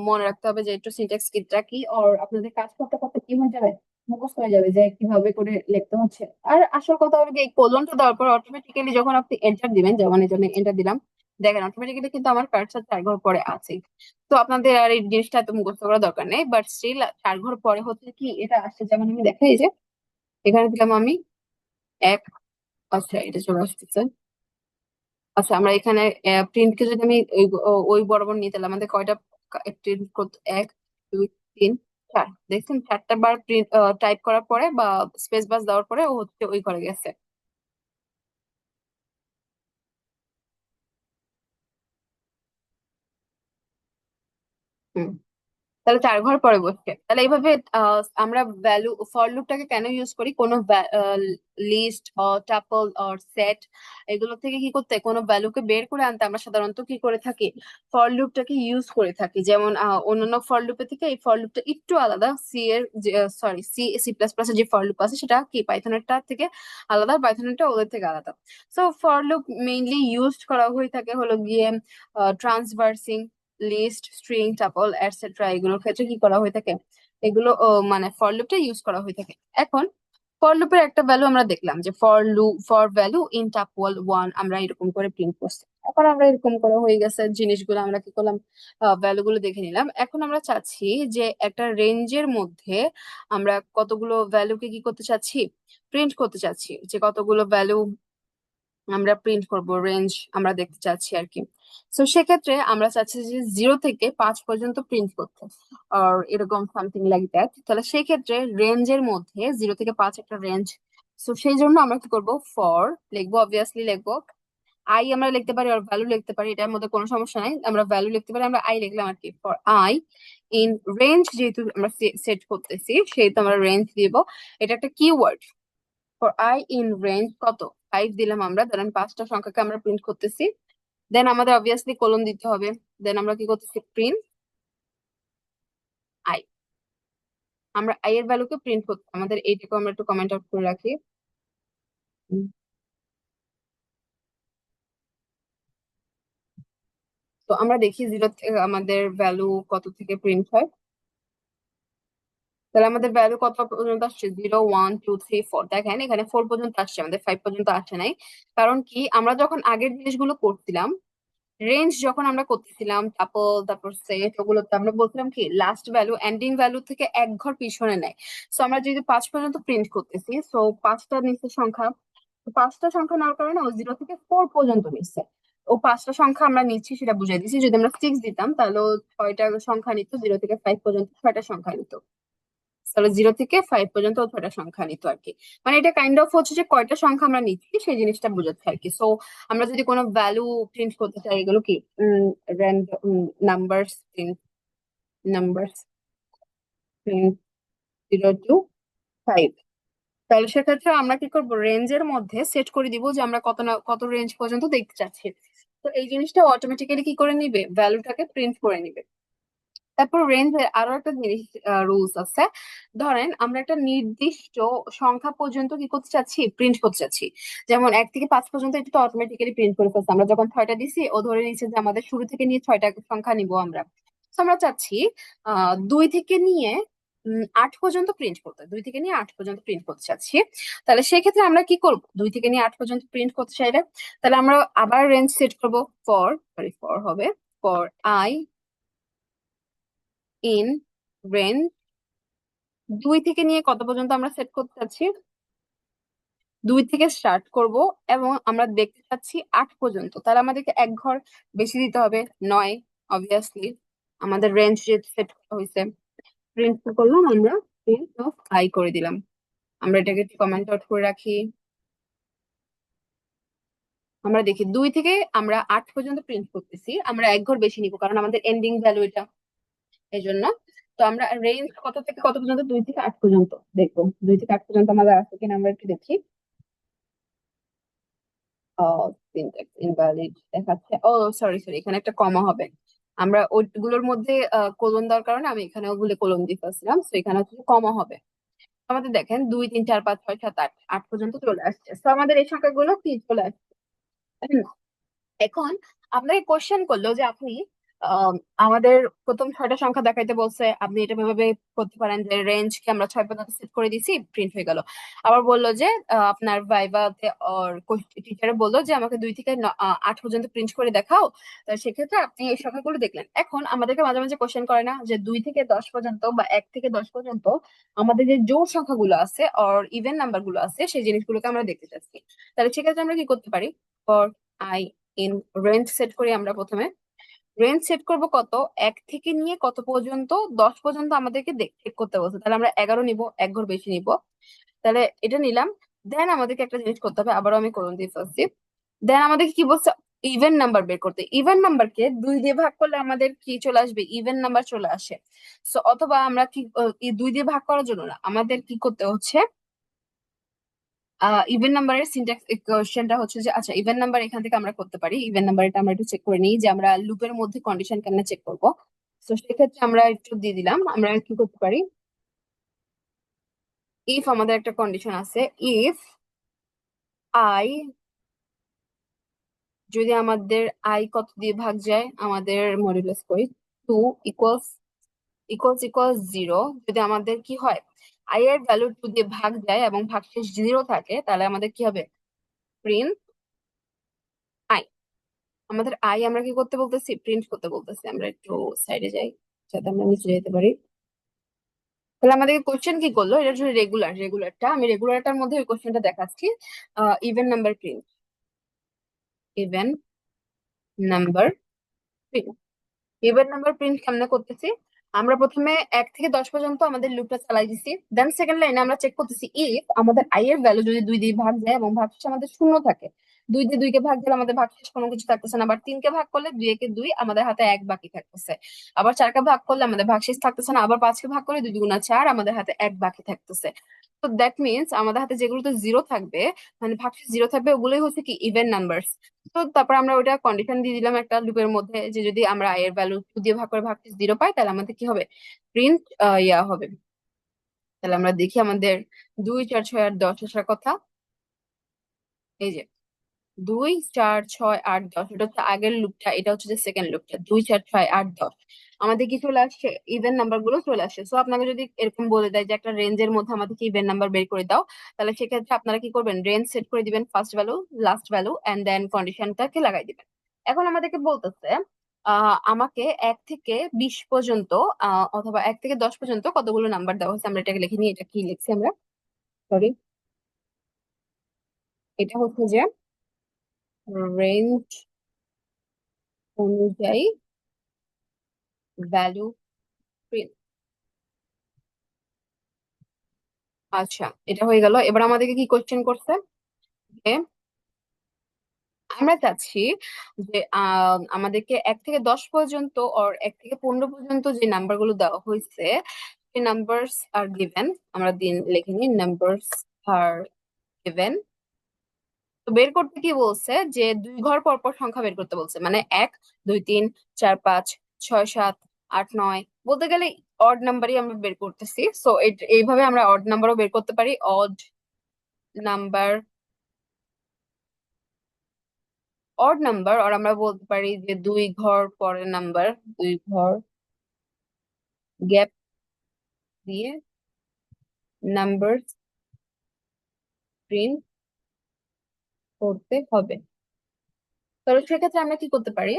মনে রাখতে হবে যে একটু সিনট্যাক্স কিটা কি, আর আপনাদের কাজ করতে করতে কি হয়ে যাবে, মুখস্থ হয়ে যাবে যে কিভাবে করে লিখতে হচ্ছে। আর আসল কথা হলো কি, এই কোলনটা দেওয়ার পর অটোমেটিক্যালি যখন আপনি এন্টার দিবেন, যেমন এই জন্য এন্টার দিলাম, দেখেন অটোমেটিক্যালি কিন্তু আমার কার্সর 4 ঘর পরে আছে। তো আপনাদের আর এই জিনিসটা এত মুখস্থ করার দরকার নেই, বাট স্টিল 4 ঘর পরে হচ্ছে কি এটা আসছে, যেমন আমি দেখাই যে এখানে দিলাম আমি এক। আচ্ছা, এটা চলে আসতেছে। আচ্ছা, আমরা এখানে প্রিন্টকে যদি আমি ওই বরাবর নিই, তাহলে আমাদের কয়টা প্রিন্ট করতে, 1, 2, 3, 4, দেখছেন 4টা বার প্রিন্ট টাইপ করার পরে বা স্পেস বাস দেওয়ার পরে ও হচ্ছে ওই করে গেছে। হুম। তাহলে 4 ঘর পরে বসছে। তাহলে এইভাবে আমরা ভ্যালু ফর লুপটাকে কেন ইউজ করি, কোনো লিস্ট টাপল অর সেট এগুলো থেকে কি করতে, কোনো ভ্যালুকে বের করে আনতে আমরা সাধারণত কি করে থাকি, ফর লুপটাকে ইউজ করে থাকি। যেমন অন্যান্য ফর লুপের থেকে এই ফর লুপটা একটু আলাদা, সি এর, sorry, C C plus plus এর যে ফর লুপ আছে সেটা কি পাইথনেরটা থেকে আলাদা, পাইথনেরটা ওদের থেকে আলাদা। So for loop mainly use করা হয়ে থাকে হলো গিয়ে ট্রান্সভার্সিং, লিস্ট, স্ট্রিং, টাপল, এটসেট্রা, এগুলোর ক্ষেত্রে কি করা হয়ে থাকে, এগুলো মানে ফর লুপটা ইউজ করা হয়ে থাকে। এখন ফর লুপের একটা ভ্যালু আমরা দেখলাম যে ফর ভ্যালু ইন টাপল 1 আমরা এরকম করে প্রিন্ট করছি। এখন আমরা এরকম করা হয়ে গেছে জিনিসগুলো, আমরা কি করলাম, ভ্যালু গুলো দেখে নিলাম। এখন আমরা চাচ্ছি যে একটা রেঞ্জের মধ্যে আমরা কতগুলো ভ্যালুকে কি করতে চাচ্ছি, প্রিন্ট করতে চাচ্ছি, যে কতগুলো ভ্যালু আমরা প্রিন্ট করব, রেঞ্জ আমরা দেখতে চাচ্ছি আর কি। তো সেক্ষেত্রে আমরা চাচ্ছি যে 0 থেকে 5 পর্যন্ত প্রিন্ট করতে, আর এরকম সামথিং লাইক দ্যাট। তাহলে সেই ক্ষেত্রে রেঞ্জের মধ্যে 0 থেকে 5 একটা রেঞ্জ। তো সেই জন্য আমরা কি করব, ফর লিখবো, অবভিয়াসলি লিখবো আই, আমরা লিখতে পারি আর ভ্যালু লিখতে পারি, এটার মধ্যে কোনো সমস্যা নাই, আমরা ভ্যালু লিখতে পারি, আমরা আই লিখলাম আর কি। ফর আই ইন রেঞ্জ, যেহেতু আমরা সেট করতেছি সেহেতু আমরা রেঞ্জ দিব, এটা একটা keyword. For I in range কত, 5 দিলাম আমরা, ধরেন 5টা সংখ্যাকে আমরা প্রিন্ট করতেছি। দেন আমাদের অবভিয়াসলি কোলন দিতে হবে। দেন আমরা কি করতেছি, প্রিন্ট আই, আমরা আই এর ভ্যালুকে প্রিন্ট করতে, আমাদের এইটাকে আমরা একটু কমেন্ট আউট করে রাখি। উম, তো আমরা দেখি 0 থেকে আমাদের ভ্যালু কত থেকে প্রিন্ট হয়। তাহলে আমাদের ভ্যালু কত পর্যন্ত আসছে, 0, 1, 2, 3, 4, দেখেন এখানে 4 পর্যন্ত আসছে, আমাদের 5 পর্যন্ত আসে নাই। কারণ কি, আমরা যখন আগের জিনিসগুলো করছিলাম, রেঞ্জ যখন আমরা করতেছিলাম, তারপর সেট, ওগুলোতে আমরা বলছিলাম কি লাস্ট ভ্যালু এন্ডিং ভ্যালু থেকে 1 ঘর পিছনে নেয়। সো আমরা যদি 5 পর্যন্ত প্রিন্ট করতেছি, সো 5টা নিচে সংখ্যা, তো 5টা সংখ্যা নেওয়ার কারণে ও 0 থেকে 4 পর্যন্ত নিচ্ছে। ও 5টা সংখ্যা আমরা নিচ্ছি সেটা বুঝাই দিচ্ছি, যদি আমরা 6 দিতাম তাহলে ও 6টা সংখ্যা নিত, 0 থেকে 5 পর্যন্ত 6টা সংখ্যা নিত। তাহলে 0 থেকে 5 পর্যন্ত ও 6টা সংখ্যা নিত আর কি। মানে এটা কাইন্ড অফ হচ্ছে যে কয়টা সংখ্যা আমরা নিচ্ছি সেই জিনিসটা বোঝাচ্ছে আর কি। সো আমরা যদি কোনো ভ্যালু প্রিন্ট করতে চাই, এগুলো কি random numbers, print numbers, print 0 to 5, তাহলে সেক্ষেত্রে আমরা কি করবো, রেঞ্জের মধ্যে সেট করে দিব যে আমরা কত না কত রেঞ্জ পর্যন্ত দেখতে চাচ্ছি। তো এই জিনিসটা অটোমেটিক্যালি কি করে নিবে, ভ্যালুটাকে প্রিন্ট করে নিবে। তারপর রেঞ্জের আরো একটা জিনিস, রুলস আছে। ধরেন আমরা একটা নির্দিষ্ট সংখ্যা পর্যন্ত কি করতে চাচ্ছি, প্রিন্ট করতে চাচ্ছি। যেমন 1 থেকে 5 পর্যন্ত এটা তো অটোমেটিক্যালি প্রিন্ট করে ফেলছে, আমরা যখন 6টা দিছি ও ধরে নিচ্ছে যে আমাদের শুরু থেকে নিয়ে 6টা সংখ্যা নিব আমরা। তো আমরা চাচ্ছি 2 থেকে নিয়ে 8 পর্যন্ত প্রিন্ট করতে, 2 থেকে নিয়ে 8 পর্যন্ত প্রিন্ট করতে চাচ্ছি। তাহলে সেক্ষেত্রে আমরা কি করব, 2 থেকে নিয়ে 8 পর্যন্ত প্রিন্ট করতে চাইলে, তাহলে আমরা আবার রেঞ্জ সেট করব। ফর, সরি, ফর হবে ফর আই ইন রেঞ্জ 2 থেকে নিয়ে কত পর্যন্ত আমরা সেট করতে চাচ্ছি? 2 থেকে স্টার্ট করব এবং আমরা দেখতে চাচ্ছি 8 পর্যন্ত। তাহলে আমাদেরকে এক ঘর বেশি দিতে হবে, 9। অবভিয়াসলি আমাদের রেঞ্জ সেট করা হয়েছে, প্রিন্ট করলাম আমরা, প্রিন্ট অফ আই করে দিলাম। আমরা এটাকে একটু কমেন্ট আউট করে রাখি। আমরা দেখি 2 থেকে আমরা 8 পর্যন্ত প্রিন্ট করতেছি, আমরা এক ঘর বেশি নিব কারণ আমাদের এন্ডিং ভ্যালু এটা, এই জন্য। তো আমরা রেঞ্জ কত থেকে কত পর্যন্ত? 2 থেকে 8 পর্যন্ত দেখবো। 2 থেকে 8 পর্যন্ত আমাদের আছে কিনা আমরা একটু দেখি। সিনট্যাক্স ইনভ্যালিড দেখাচ্ছে। ও সরি সরি, এখানে একটা কমা হবে। আমরা ওইগুলোর মধ্যে কোলন দেওয়ার কারণে আমি এখানে ওগুলো কোলন দিয়ে ফেলছিলাম, তো এখানে হচ্ছে কমা হবে। আমাদের দেখেন 2 3 4 5 6 7 8 8 পর্যন্ত চলে আসছে, তো আমাদের এই সংখ্যাগুলো কি চলে আসছে। এখন আপনাকে কোশ্চেন করলো যে আপনি আম, আমাদের প্রথম 6টা সংখ্যা দেখাইতে বলছে, আপনি এটা ভাবে করতে পারেন যে রেঞ্জ কে আমরা 6 পর্যন্ত সেট করে দিছি, প্রিন্ট হয়ে গেল। আবার বললো যে আপনার ভাইভাতে ওর টিচারে বললো যে আমাকে 2 থেকে 8 পর্যন্ত প্রিন্ট করে দেখাও। তো সেক্ষেত্রে আপনি এই সংখ্যাগুলো দেখলেন। এখন আমাদেরকে মাঝে মাঝে কোশ্চেন করে না যে 2 থেকে 10 পর্যন্ত বা 1 থেকে 10 পর্যন্ত আমাদের যে জোড় সংখ্যাগুলো আছে আর ইভেন নাম্বার গুলো আছে সেই জিনিসগুলোকে আমরা দেখতে চাচ্ছি। তাহলে সেক্ষেত্রে আমরা কি করতে পারি? For I in range set করি আমরা প্রথমে। রেঞ্জ সেট করব কত? 1 থেকে নিয়ে কত পর্যন্ত? 10 পর্যন্ত আমাদেরকে চেক করতে বলছে, তাহলে আমরা 11 নিব, এক ঘর বেশি নিব। তাহলে এটা নিলাম। দেন আমাদেরকে একটা জিনিস করতে হবে, আবারও আমি করুন দিয়ে ফেলছি। দেন আমাদেরকে কি বলছে? ইভেন নাম্বার বের করতে। ইভেন নাম্বারকে 2 দিয়ে ভাগ করলে আমাদের কি চলে আসবে? ইভেন নাম্বার চলে আসে। সো অথবা আমরা কি এই 2 দিয়ে ভাগ করার জন্য না, আমাদের কি করতে হচ্ছে, ইভেন নাম্বারের সিনট্যাক্স কোশ্চেনটা হচ্ছে যে, আচ্ছা ইভেন নাম্বার এখান থেকে আমরা করতে পারি। ইভেন নাম্বারটা আমরা একটু চেক করে নিই যে আমরা লুপের মধ্যে কন্ডিশন কেমনে চেক করব। তো সেক্ষেত্রে আমরা একটু দিয়ে দিলাম, আমরা কি করতে পারি, ইফ আমাদের একটা কন্ডিশন আছে, ইফ আই, যদি আমাদের আই কত দিয়ে ভাগ যায়, আমাদের মডুলাস করি 2 ইকুয়ালস ইকুয়ালস 0, যদি আমাদের কি হয়, আই এর ভ্যালু 2 দিয়ে ভাগ যায় এবং ভাগশেষ 0 থাকে, তাহলে আমাদের কি হবে? Print I. আমাদের আই আমরা কি করতে বলতেছি? প্রিন্ট করতে বলতেছি। আমরা একটু সাইডে যাই যাতে আমরা নিচে যেতে পারি। তাহলে আমাদেরকে কোশ্চেন কি করলো, এটা হচ্ছে রেগুলারটা, আমি রেগুলারটার মধ্যে ওই কোশ্চেনটা দেখাচ্ছি। Even number print, even number print. Even number print কেমনে করতেছি? আমরা প্রথমে 1 থেকে 10 পর্যন্ত আমাদের লুপটা চালাই দিছি। দেন সেকেন্ড লাইনে আমরা চেক করতেছি ইফ আমাদের আই এর ভ্যালু যদি 2 দিয়ে ভাগ যায় এবং ভাগশেষ আমাদের শূন্য থাকে। 2 দিয়ে 2 কে ভাগ দিলে আমাদের ভাগশেষ কোনো কিছু থাকতেছে না। আবার 3 কে ভাগ করলে 2 একে 2, আমাদের হাতে 1 বাকি থাকতেছে। আবার 4 কে ভাগ করলে আমাদের ভাগশেষ থাকতেছে না। আবার 5 কে ভাগ করলে 2 দুগুণা 4, আমাদের হাতে 1 বাকি থাকতেছে। তো দ্যাট মিনস আমাদের হাতে যেগুলোতে জিরো থাকবে, মানে ভাগশেষ জিরো থাকবে, ওগুলোই হচ্ছে কি ইভেন নাম্বার। তো তারপর আমরা ওইটা কন্ডিশন দিয়ে দিলাম একটা লুপের মধ্যে যে যদি আমরা আই এর ভ্যালু 2 দিয়ে ভাগ করে ভাগশেষ 0 পাই, তাহলে আমাদের কি হবে? প্রিন্ট ইয়া হবে। তাহলে আমরা দেখি আমাদের 2 4 6 8 10 আসার কথা। এই যে 2 4 6 8 10, এটা হচ্ছে আগের লুপটা, এটা হচ্ছে যে সেকেন্ড লুপটা। 2 4 6 8 10 আমাদের কি চলে আসছে? ইভেন নাম্বার গুলো চলে আসছে। সো আপনাকে যদি এরকম বলে দেয় যে একটা রেঞ্জের মধ্যে আমাদেরকে ইভেন নাম্বার বের করে দাও, তাহলে সেক্ষেত্রে আপনারা কি করবেন? রেঞ্জ সেট করে দিবেন, first value, last value, and then কন্ডিশনটাকে লাগাই দিবেন। এখন আমাদেরকে বলতেছে আমাকে 1 থেকে 20 পর্যন্ত অথবা 1 থেকে 10 পর্যন্ত কতগুলো নাম্বার দেওয়া হয়েছে। আমরা এটাকে লিখে নিই, এটা কি লিখছি আমরা, সরি, এটা হচ্ছে যে রেঞ্জ অনুযায়ী ভ্যালু প্রিন্ট। আচ্ছা, এটা হয়ে গেল। এবার আমাদেরকে কি কোশ্চেন করছে যে আমরা চাচ্ছি যে আমাদেরকে 1 থেকে 10 পর্যন্ত আর 1 থেকে 15 পর্যন্ত যে নাম্বার গুলো দেওয়া হয়েছে, সেই নাম্বারস আর গিভেন। আমরা দিন লিখে নিই, নাম্বারস আর গিভেন। তো বের করতে কি বলছে, যে 2 ঘর পর পর সংখ্যা বের করতে বলছে, মানে 1 2 3 4 5 6 7 8 9, বলতে গেলে অড নাম্বারই আমরা বের করতেছি। সো এইভাবে আমরা অড নাম্বারও বের করতে পারি, অড নাম্বার, অড নাম্বার। আর আমরা বলতে পারি যে 2 ঘর পরের নাম্বার, 2 ঘর গ্যাপ দিয়ে নাম্বার প্রিন্ট করতে হবে। তাহলে সেক্ষেত্রে আমরা কি করতে পারি?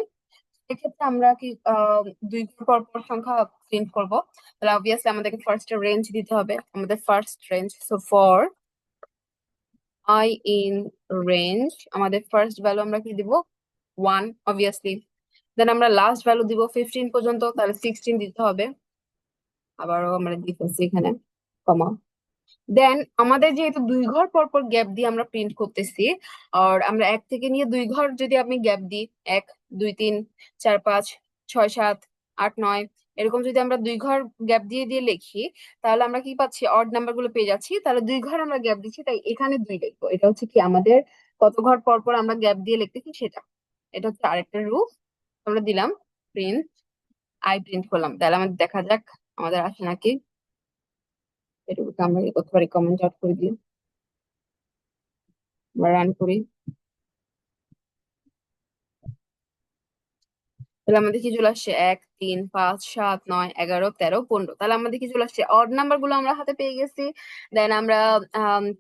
সেক্ষেত্রে আমরা কি দুই ঘর পর পর সংখ্যা প্রিন্ট করব। তাহলে অবভিয়াসলি আমাদেরকে ফার্স্ট রেঞ্জ দিতে হবে, আমাদের first range. So for I in range, আমাদের ফার্স্ট ভ্যালু আমরা কি দিব, 1 অবভিয়াসলি। দেন আমরা লাস্ট ভ্যালু দিব 15 পর্যন্ত, তাহলে 16 দিতে হবে। আবারও আমরা দিতেছি এখানে কমা। দেন আমাদের যেহেতু দুই ঘর পর পর গ্যাপ দিয়ে আমরা প্রিন্ট করতেছি, আর আমরা এক থেকে নিয়ে দুই ঘর যদি আমি গ্যাপ দিই, 1 2 3 4 5 6 7 8 9, এরকম যদি আমরা দুই ঘর গ্যাপ দিয়ে দিয়ে লিখি, তাহলে আমরা কি পাচ্ছি, অড নাম্বার গুলো পেয়ে যাচ্ছি। তাহলে দুই ঘর আমরা গ্যাপ দিচ্ছি, তাই এখানে 2 লিখবো। এটা হচ্ছে কি আমাদের কত ঘর পর পর আমরা গ্যাপ দিয়ে লিখতেছি সেটা। এটা হচ্ছে আরেকটা রুল। আমরা দিলাম প্রিন্ট, আই প্রিন্ট করলাম, তাহলে আমাদের দেখা যাক আমাদের আসে নাকি। এটুকু আমরা কি করতে পারি, কমেন্ট আউট করে দিই, আমরা রান করি। তাহলে আমাদের কি চলে আসছে, 1 3 5 7 9 11 13 15। তাহলে আমাদের কি চলে আসছে, অড নাম্বার গুলো আমরা হাতে পেয়ে গেছি। দেন আমরা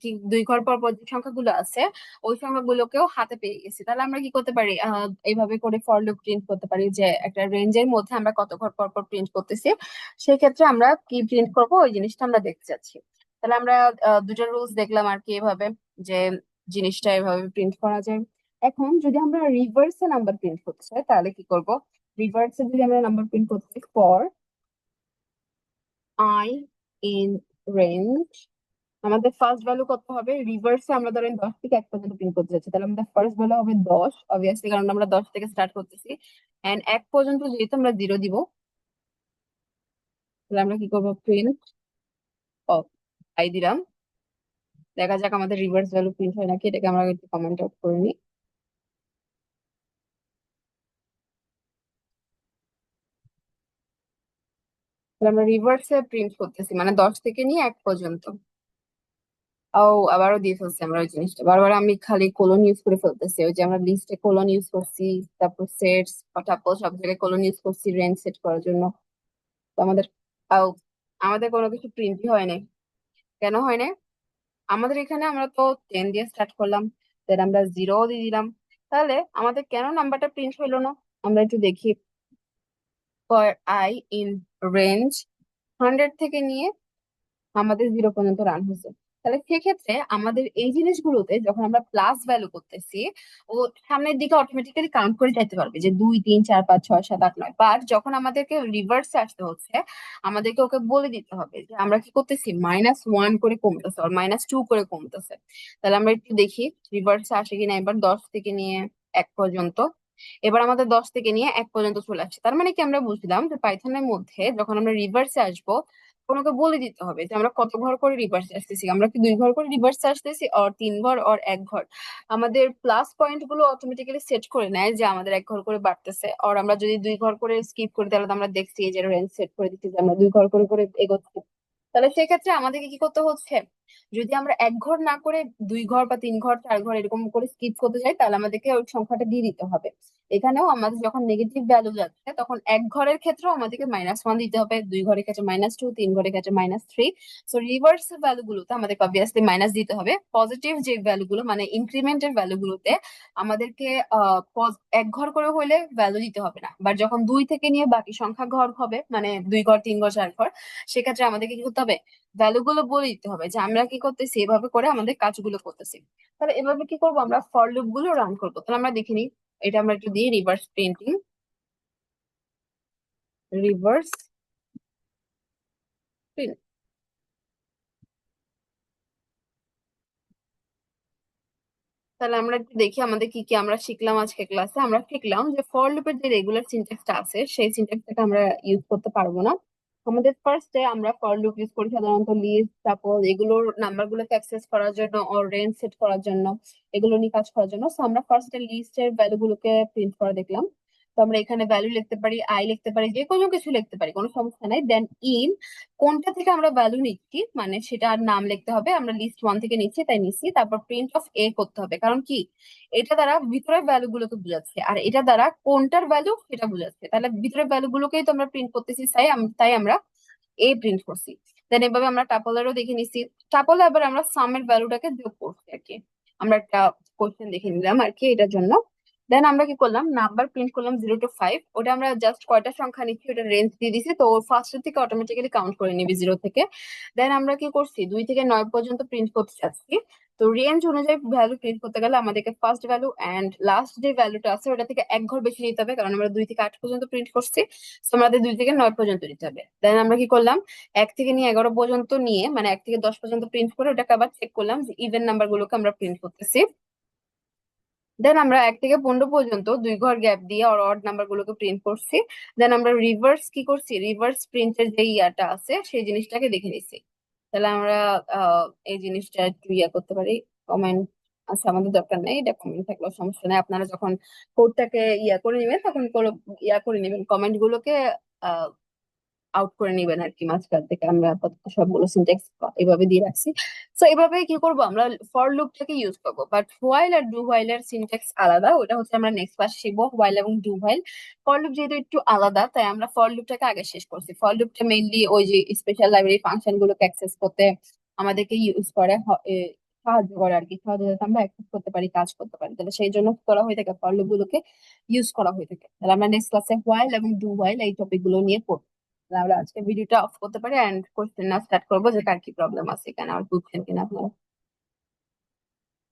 কি দুই ঘর পর পর যে সংখ্যাগুলো আছে ওই সংখ্যাগুলোকেও হাতে পেয়ে গেছি। তাহলে আমরা কি করতে পারি, এইভাবে করে ফর লুপ প্রিন্ট করতে পারি যে একটা রেঞ্জের মধ্যে আমরা কত ঘর পর পর প্রিন্ট করতেছি। সেক্ষেত্রে আমরা কি প্রিন্ট করব ওই জিনিসটা আমরা দেখতে চাচ্ছি। তাহলে আমরা দুটো রুলস দেখলাম আর কি, এভাবে যে জিনিসটা এভাবে প্রিন্ট করা যায়। এখন যদি আমরা রিভার্সে নাম্বার প্রিন্ট করতে চাই তাহলে কি করব, রিভার্সে যদি আমরা নাম্বার প্রিন্ট করতে চাই, ফর আই ইন রেঞ্জ, আমাদের ফার্স্ট ভ্যালু কত হবে, রিভার্সে আমরা ধরেন 10 থেকে 1 পর্যন্ত প্রিন্ট করতে যাচ্ছি, তাহলে আমাদের ফার্স্ট ভ্যালু হবে 10 অবভিয়াসলি, কারণ আমরা 10 থেকে স্টার্ট করতেছি। এন্ড 1 পর্যন্ত যেহেতু আমরা 0 দিব, তাহলে আমরা কি করবো, প্রিন্ট অফ আই দিলাম। দেখা যাক আমাদের রিভার্স ভ্যালু প্রিন্ট হয় নাকি, এটাকে আমরা একটু কমেন্ট আউট করে নিই। তাহলে আমরা রিভার্সে প্রিন্ট করতেছি, মানে 10 থেকে নিয়ে 1 পর্যন্ত। ও, আবারও দিয়ে ফেলছি আমরা ওই জিনিসটা, বারবার আমি খালি কোলন ইউজ করে ফেলতেছি। ওই যে আমরা লিস্টে কোলন ইউজ করছি, তারপর সেটস টাপল সব জায়গায় কোলন ইউজ করছি রেঞ্জ সেট করার জন্য। তো আমাদের আও, আমাদের কোনো কিছু প্রিন্টই হয় নাই। কেন হয় নাই, আমাদের এখানে আমরা তো 10 দিয়ে স্টার্ট করলাম, দেন আমরা 0 দিয়ে দিলাম, তাহলে আমাদের কেন নাম্বারটা প্রিন্ট হইলো না। আমরা একটু দেখি, ফর আই ইন রেঞ্জ 100 থেকে নিয়ে আমাদের 0 পর্যন্ত রান হয়েছে। তাহলে সেক্ষেত্রে আমাদের এই জিনিসগুলোতে যখন আমরা প্লাস ভ্যালু করতেছি, ও সামনের দিকে অটোমেটিক্যালি কাউন্ট করে যাইতে পারবে যে 2 3 4 5 6 7 8 9। বাট যখন আমাদেরকে রিভার্সে আসতে হচ্ছে, আমাদেরকে ওকে বলে দিতে হবে যে আমরা কি করতেছি, -1 করে কমতেছে আর -2 করে কমতেছে। তাহলে আমরা একটু দেখি রিভার্সে আসে কিনা, এবার 10 থেকে নিয়ে 1 পর্যন্ত। এবার আমাদের 10 থেকে নিয়ে 1 পর্যন্ত চলে আসছে। তার মানে কি, আমরা বুঝলাম যে পাইথনের মধ্যে যখন আমরা রিভার্সে আসবো, ওনাকে বলে দিতে হবে যে আমরা কত ঘর করে রিভার্সে আসতেছি, আমরা কি 2 ঘর করে রিভার্সে আসতেছি, আর 3 ঘর, আর 1 ঘর। আমাদের প্লাস পয়েন্ট গুলো অটোমেটিক্যালি সেট করে নেয় যে আমাদের 1 ঘর করে বাড়তেছে। আর আমরা যদি 2 ঘর করে স্কিপ করি, তাহলে তো আমরা দেখছি যে রেঞ্জ সেট করে দিচ্ছি যে আমরা 2 ঘর করে করে এগোচ্ছি। তাহলে সেক্ষেত্রে আমাদেরকে কি করতে হচ্ছে, যদি আমরা 1 ঘর না করে 2 ঘর বা 3 ঘর 4 ঘর এরকম করে স্কিপ করতে যাই, তাহলে আমাদেরকে ওই সংখ্যাটা দিয়ে দিতে হবে। এখানেও আমাদের যখন নেগেটিভ ভ্যালু যাচ্ছে, তখন 1 ঘরের ক্ষেত্রেও আমাদেরকে -1 দিতে হবে, 2 ঘরের ক্ষেত্রে -2, 3 ঘরের ক্ষেত্রে -3। সো রিভার্স ভ্যালু গুলোতে আমাদেরকে অবভিয়াসলি মাইনাস দিতে হবে। পজিটিভ যে ভ্যালু গুলো মানে ইনক্রিমেন্টের ভ্যালু গুলোতে আমাদেরকে 1 ঘর করে হলে ভ্যালু দিতে হবে না। বাট যখন 2 থেকে নিয়ে বাকি সংখ্যা ঘর হবে, মানে 2 ঘর 3 ঘর 4 ঘর, সেক্ষেত্রে আমাদেরকে কি করতে হবে, ভ্যালু গুলো বলে দিতে হবে যে আমরা কি করতেছি, এভাবে করে আমাদের কাজগুলো করতেছি। তাহলে এভাবে কি করবো, আমরা ফর লুপ গুলো রান করবো। তাহলে আমরা দেখে নিই, এটা আমরা একটু দিই রিভার্স প্রিন্টিং, রিভার্স প্রিন্ট। তাহলে আমরা একটু দেখি আমাদের কি কি আমরা শিখলাম আজকে ক্লাসে। আমরা শিখলাম যে ফর লুপের যে রেগুলার সিনট্যাক্সটা আছে সেই সিনট্যাক্সটাকে আমরা ইউজ করতে পারবো না। আমাদের ফার্স্টে আমরা ফর লুপ ইউজ করি সাধারণত লিস্ট, তারপর এগুলোর নাম্বার গুলোকে অ্যাক্সেস করার জন্য, ওর রেঞ্জ সেট করার জন্য, এগুলো নিয়ে কাজ করার জন্য। সো আমরা ফার্স্টে লিস্টের ভ্যালু গুলোকে প্রিন্ট করে দেখলাম। তো আমরা এখানে ভ্যালু লিখতে পারি, আই লিখতে পারি, যে কোনো কিছু লিখতে পারি, কোনো সমস্যা নাই। দেন ইন, কোনটা থেকে আমরা ভ্যালু নিচ্ছি মানে সেটার নাম লিখতে হবে, আমরা লিস্ট 1 থেকে নিচ্ছি তাই নিচ্ছি। তারপর প্রিন্ট অফ এ করতে হবে, কারণ কি, এটা দ্বারা ভিতরের ভ্যালু গুলোকে বোঝাচ্ছে, আর এটা দ্বারা কোনটার ভ্যালু সেটা বোঝাচ্ছে। তাহলে ভিতরের ভ্যালু গুলোকেই তো আমরা প্রিন্ট করতেছি, তাই আমরা এ প্রিন্ট করছি। দেন এভাবে আমরা টাপলেরও দেখে নিছি। টাপলে আবার আমরা সামের ভ্যালুটাকে যোগ করছি আর কি। আমরা একটা কোশ্চেন দেখে নিলাম আর কি এটার জন্য। দেন আমরা কি করলাম, নাম্বার প্রিন্ট করলাম 0 to 5। ওটা আমরা জাস্ট কয়টা সংখ্যা নিচ্ছি ওটা রেঞ্জ দিয়ে দিছি, তো ফার্স্ট থেকে অটোমেটিক্যালি কাউন্ট করে নিবি 0 থেকে। দেন আমরা কি করছি, 2 থেকে 9 পর্যন্ত প্রিন্ট করতে চাচ্ছি। তো রেঞ্জ অনুযায়ী ভ্যালু প্রিন্ট করতে গেলে আমাদেরকে ফার্স্ট ভ্যালু এন্ড লাস্ট যে ভ্যালুটা আছে ওটা থেকে 1 ঘর বেশি নিতে হবে, কারণ আমরা 2 থেকে 8 পর্যন্ত প্রিন্ট করছি। তো আমাদের 2 থেকে 9 পর্যন্ত নিতে হবে। দেন আমরা কি করলাম, 1 থেকে নিয়ে 11 পর্যন্ত নিয়ে, মানে 1 থেকে 10 পর্যন্ত প্রিন্ট করে ওটাকে আবার চেক করলাম যে ইভেন নাম্বার গুলোকে আমরা প্রিন্ট করতেছি। দেন আমরা 1 থেকে 15 পর্যন্ত 2 ঘর গ্যাপ দিয়ে আর অড নাম্বার গুলোকে প্রিন্ট করছি। দেন আমরা রিভার্স কি করছি, রিভার্স প্রিন্টের যে ইয়াটা আছে সেই জিনিসটাকে দেখে নিছি। তাহলে আমরা এই জিনিসটা একটু ইয়া করতে পারি। কমেন্ট আছে আমাদের দরকার নেই, এটা কমেন্ট থাকলেও সমস্যা নেই। আপনারা যখন কোডটাকে ইয়া করে নেবেন তখন ইয়া করে নেবেন, কমেন্ট গুলোকে আউট করে নিবেন আর কি মাঝখান থেকে। আমরা আপাতত সবগুলো সিনট্যাক্স এভাবে দিয়ে রাখছি। তো এভাবে কি করব, আমরা ফর লুপটাকে ইউজ করবো, বাট হোয়াইল আর ডু হোয়াইল এর সিনট্যাক্স আলাদা, ওটা হচ্ছে আমরা নেক্সট ক্লাস শিখবো, হোয়াইল এবং ডু হোয়াইল। ফর লুপ যেহেতু একটু আলাদা তাই আমরা ফর লুপটাকে আগে শেষ করছি। ফর লুপটা মেইনলি ওই যে স্পেশাল লাইব্রেরি ফাংশন গুলোকে অ্যাক্সেস করতে আমাদেরকে ইউজ করে, সাহায্য করে আর কি, সাহায্য যাতে আমরা অ্যাক্সেস করতে পারি, কাজ করতে পারি। তাহলে সেই জন্য কি করা হয়ে থাকে, ফর লুপ গুলোকে ইউজ করা হয়ে থাকে। তাহলে আমরা নেক্সট ক্লাসে হোয়াইল এবং ডু হোয়াইল এই টপিক গুলো নিয়ে পড়বো। তাহলে আমরা আজকে ভিডিওটা অফ করতে পারি এন্ড কোশ্চেন না স্টার্ট করবো যে কার কি প্রবলেম আছে এখানে, আর বুঝছেন কিনা আপনারা।